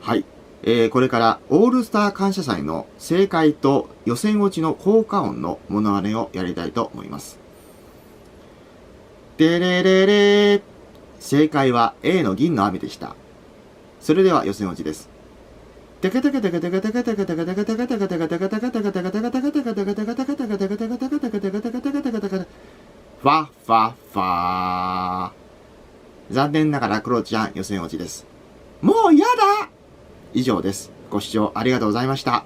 はい。これからオールスター感謝祭の正解と予選落ちの効果音のモノマネをやりたいと思います。でれれれー。正解は A の銀の雨でした。それでは予選落ちです。ファッファッファー。残念ながらクロちゃん予選落ちです。もうやだ。以上です。ご視聴ありがとうございました。